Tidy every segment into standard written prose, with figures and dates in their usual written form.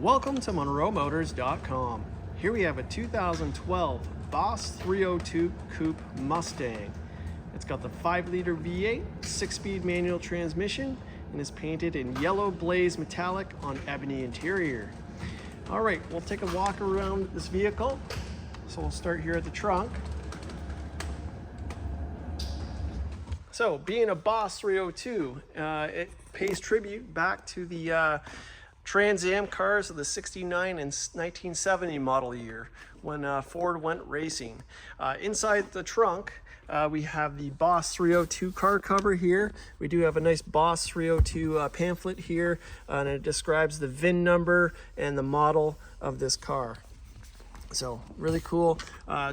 Welcome to MunroMotors.com. Here we have a 2012 Boss 302 Coupe Mustang. It's got the 5-liter V8, 6-speed manual transmission, and is painted in yellow blaze metallic on ebony interior. All right, we'll take a walk around this vehicle. So we'll start here at the trunk. So being a Boss 302, it pays tribute back to the Trans Am cars of the 69 and 1970 model year when Ford went racing. Inside the trunk, we have the Boss 302 car cover here. We do have a nice Boss 302 pamphlet here, and it describes the VIN number and the model of this car. So really cool.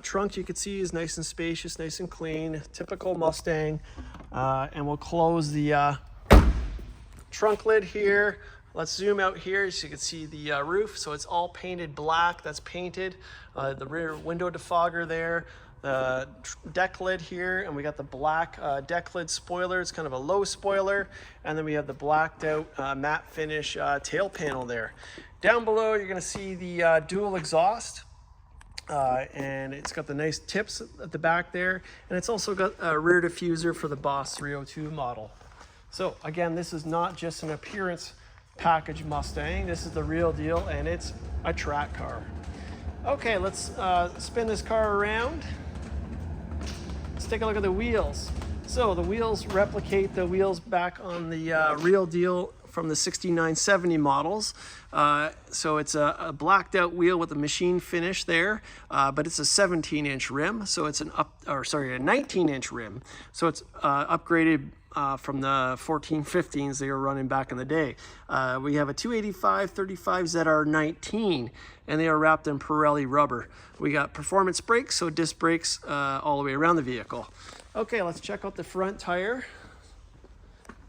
Trunk, you can see, is nice and spacious, nice and clean, typical Mustang. And we'll close the trunk lid here. Let's zoom out here so you can see the roof. So it's all painted black. That's painted. The rear window defogger there. The deck lid here, and we got the black deck lid spoiler. It's kind of a low spoiler. And then we have the blacked out matte finish tail panel there. Down below, you're gonna see the dual exhaust. And it's got the nice tips at the back there. And it's also got a rear diffuser for the Boss 302 model. So again, this is not just an appearance package Mustang. This is the real deal, and it's a track car. Okay, let's spin this car around. Let's take a look at the wheels. So the wheels replicate the wheels back on the real deal from the 69-70 models. So it's a blacked out wheel with a machine finish there, but it's a 17-inch rim. So it's a 19-inch rim. So it's upgraded from the 14-15s they were running back in the day. We have a 285/35 ZR19, and they are wrapped in Pirelli rubber. We got performance brakes, so disc brakes all the way around the vehicle. Okay, let's check out the front tire.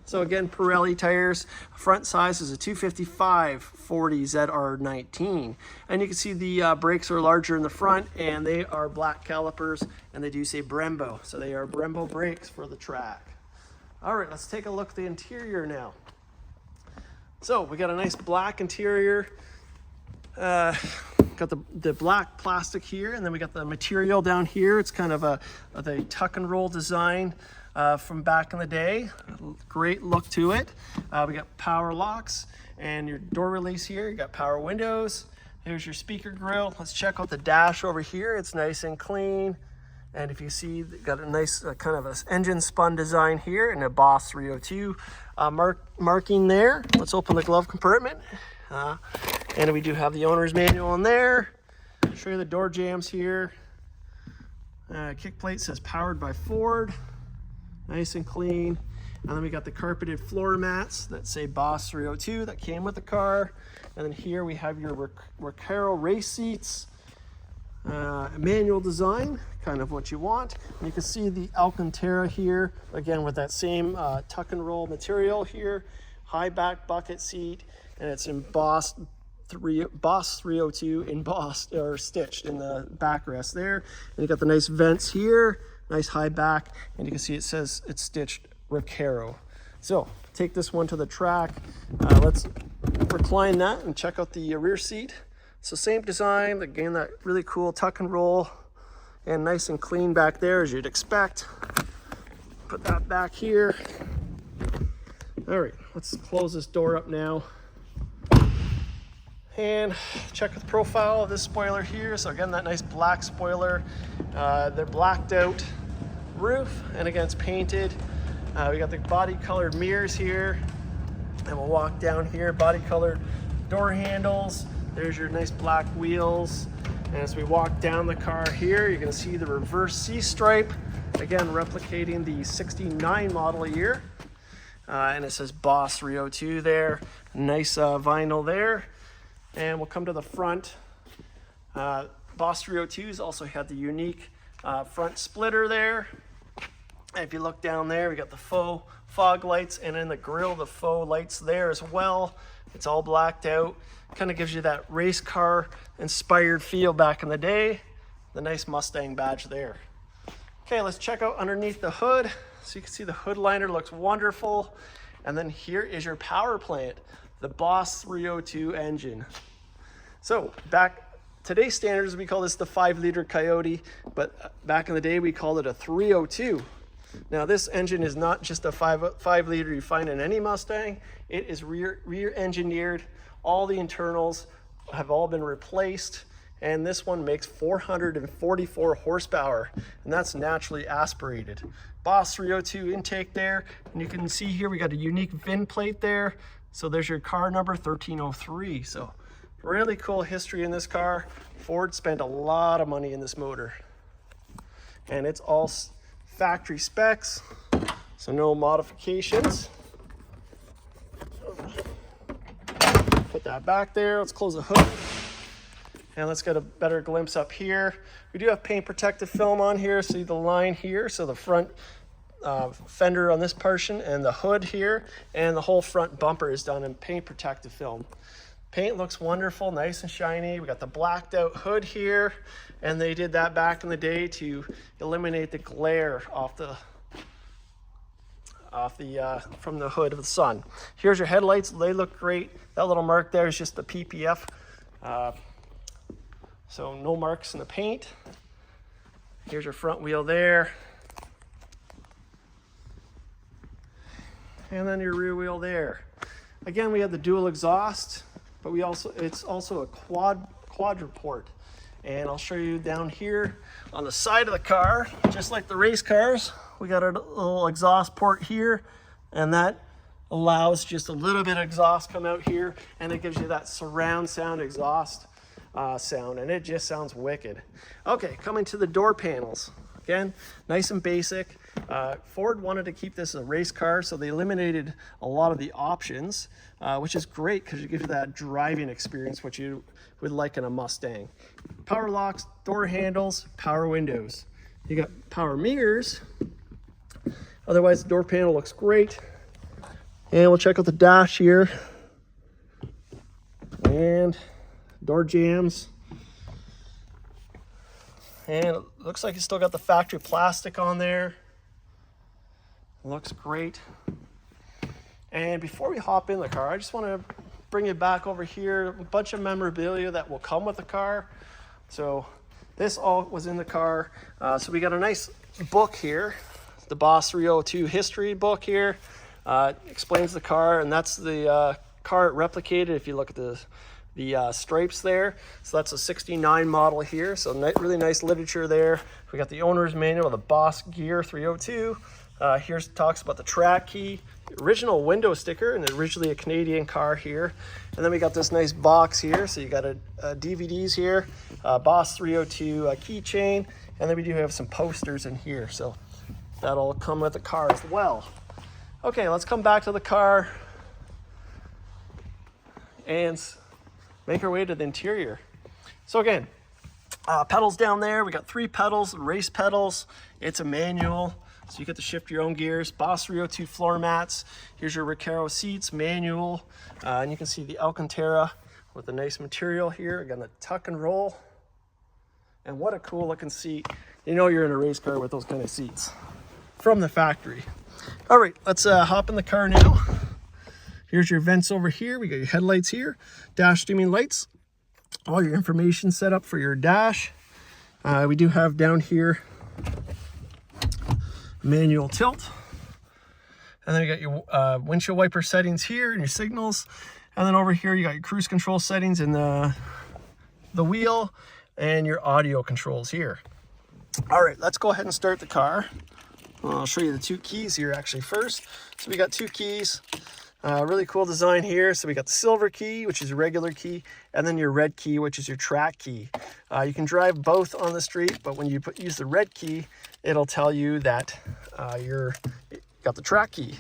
So again, Pirelli tires. Front size is a 255/40 ZR19. And you can see the brakes are larger in the front, and they are black calipers, and they do say Brembo. So they are Brembo brakes for the track. All right, let's take a look at the interior now. So we got a nice black interior. Got the black plastic here, and then we got the material down here. It's kind of the tuck and roll design from back in the day. Great look to it. We got power locks and your door release here. You got power windows. Here's your speaker grill. Let's check out the dash over here. It's nice and clean. And if you see, got a nice kind of a engine spun design here and a Boss 302 marking there. Let's open the glove compartment. And we do have the owner's manual in there. I'll show you the door jambs here. Kick plate says powered by Ford. Nice and clean. And then we got the carpeted floor mats that say Boss 302 that came with the car. And then here we have your Recaro race seats. Manual design, kind of what you want. And you can see the Alcantara here, again with that same tuck and roll material here. High back bucket seat, and it's in Boss 302 embossed or stitched in the backrest there. And you got the nice vents here, nice high back, and you can see it says it's stitched Recaro. So take this one to the track. Let's recline that and check out the rear seat. So same design, again, that really cool tuck and roll, and nice and clean back there as you'd expect. Put that back here. All right, let's close this door up now. And check the profile of this spoiler here. So again, that nice black spoiler. They're blacked out roof, and again, it's painted. We got the body colored mirrors here. And we'll walk down here, body colored door handles. There's your nice black wheels. And as we walk down the car here, you're gonna see the reverse C-stripe, again, replicating the 69 model year. And it says Boss 302 there. Nice vinyl there. And we'll come to the front. Boss 302s also had the unique front splitter there. And if you look down there, we got the faux fog lights, and in the grille, the faux lights there as well. It's all blacked out. Kind of gives you that race car inspired feel back in the day. The nice Mustang badge there. Okay, let's check out underneath the hood. So you can see the hood liner looks wonderful. And then here is your power plant, the Boss 302 engine. So today's standards, we call this the 5-liter Coyote, but back in the day we called it a 302. Now this engine is not just a 5 liter you find in any Mustang. It is rear engineered. All the internals have all been replaced, and this one makes 444 horsepower, and that's naturally aspirated. Boss 302 intake there, and you can see here we got a unique VIN plate there. So there's your car number, 1303. So really cool history in this car. Ford spent a lot of money in this motor, and it's all factory specs, so no modifications. Put that back there. Let's close the hood, and let's get a better glimpse up here. We do have paint protective film on here. See the line here, so the front fender on this portion, and the hood here, and the whole front bumper is done in paint protective film. Paint looks wonderful, nice and shiny. We got the blacked out hood here, and they did that back in the day to eliminate the glare from the hood of the sun. Here's your headlights. They look great. That little mark there is just the PPF. So no marks in the paint. Here's your front wheel there. And then your rear wheel there. Again, we have the dual exhaust, but it's also a quadruport. And I'll show you down here on the side of the car, just like the race cars, we got a little exhaust port here, and that allows just a little bit of exhaust come out here, and it gives you that surround sound exhaust sound, and it just sounds wicked. Okay, coming to the door panels. Again, nice and basic. Ford wanted to keep this a race car, so they eliminated a lot of the options, which is great because it gives you that driving experience, which you would like in a Mustang. Power locks, door handles, power windows. You got power mirrors. Otherwise, the door panel looks great. And we'll check out the dash here. And door jambs. And it looks like you still got the factory plastic on there. Looks great. And before we hop in the car, I just want to bring it back over here. A bunch of memorabilia that will come with the car. So this all was in the car. So we got a nice book here, the Boss 302 history book here. Explains the car, and that's the car it replicated. If you look at the stripes there, so that's a 69 model here, so really nice literature there. We got the owner's manual, the Boss Gear 302. Here talks about the track key, the original window sticker, and originally a Canadian car here. And then we got this nice box here, so you got DVDs here, Boss 302 keychain, and then we do have some posters in here, so that'll come with the car as well. Okay, let's come back to the car and make our way to the interior. So again, pedals down there. We got 3 pedals, race pedals. It's a manual, so you get to shift your own gears. Boss 302 floor mats. Here's your Recaros seats, manual. And you can see the Alcantara with a nice material here. Again, the tuck and roll. And what a cool looking seat. You know you're in a race car with those kind of seats from the factory. All right, let's hop in the car now. Here's your vents over here. We got your headlights here, dash dimming lights, all your information set up for your dash. We do have down here manual tilt. And then you got your windshield wiper settings here and your signals. And then over here, you got your cruise control settings in the wheel and your audio controls here. All right, let's go ahead and start the car. I'll show you the 2 keys here actually first. So we got 2 keys. Really cool design here. So we got the silver key, which is a regular key, and then your red key, which is your track key. You can drive both on the street, but when you use the red key, it'll tell you that you got the track key.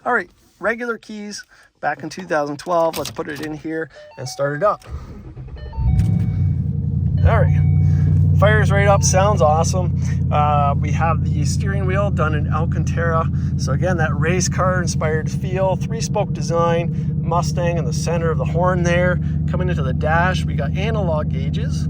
All right, regular keys back in 2012. Let's put it in here and start it up. All right. Fires right up, sounds awesome. We have the steering wheel done in Alcantara. So again, that race car inspired feel, 3-spoke design, Mustang in the center of the horn there. Coming into the dash, we got analog gauges.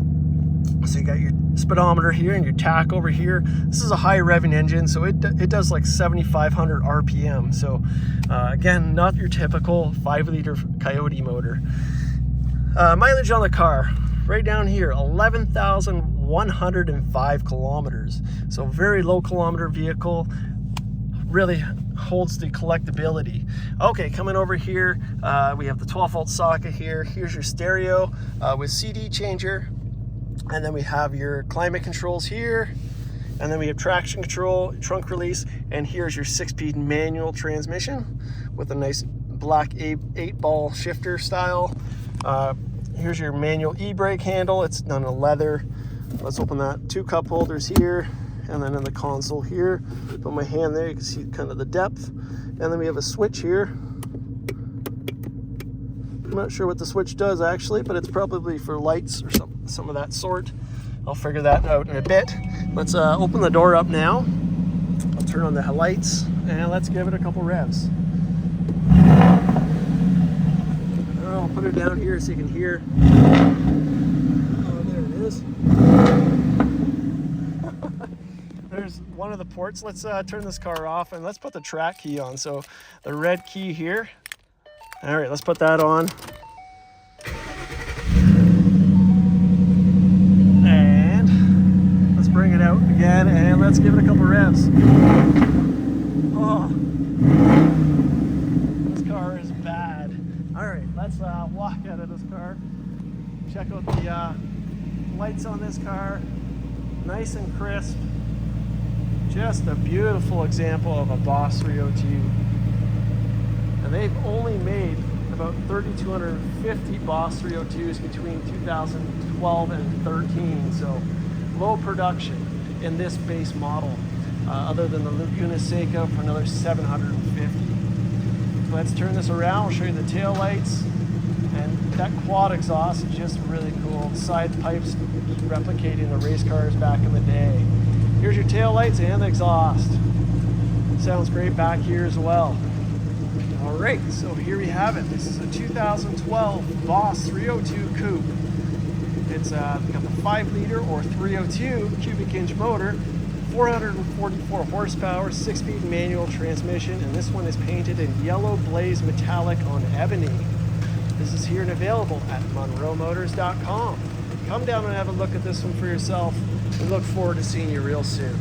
So you got your speedometer here and your tach over here. This is a high revving engine, so it does like 7,500 RPM. So again, not your typical 5-liter Coyote motor. Mileage on the car. right down here, 11,105 kilometers. So very low kilometer vehicle, really holds the collectability. Okay, coming over here, we have the 12-volt socket here. Here's your stereo with CD changer. And then we have your climate controls here. And then we have traction control, trunk release, and here's your 6-speed manual transmission with a nice black 8-ball shifter style. Here's your manual e-brake handle. It's done in leather. Let's open that. 2 cup holders here, and then in the console here. Put my hand there, you can see kind of the depth. And then we have a switch here. I'm not sure what the switch does actually, but it's probably for lights or some of that sort. I'll figure that out in a bit. Let's open the door up now. I'll turn on the lights and let's give it a couple revs. I'll put it down here so you can hear. Oh, there it is. There's one of the ports. Let's turn this car off and let's put the track key on. So the red key here. All right, let's put that on. Bring it out again and let's give it a couple revs. Oh, this car is bad. All right, let's walk out of this car. Check out the lights on this car. Nice and crisp. Just a beautiful example of a Boss 302. And they've only made about 3,250 Boss 302s between 2012 and 13. So low production in this base model, other than the Laguna Seca for another 750. So let's turn this around. I'll show you the tail lights, and that quad exhaust is just really cool. The side pipes replicating the race cars back in the day. Here's your tail lights and the exhaust. Sounds great back here as well. All right, so here we have it. This is a 2012 Boss 302 Coupe. It's got the 5-liter or 302 cubic inch motor, 444 horsepower, 6-speed manual transmission, and this one is painted in yellow blaze metallic on ebony. This is here and available at munromotors.com. Come down and have a look at this one for yourself. We look forward to seeing you real soon.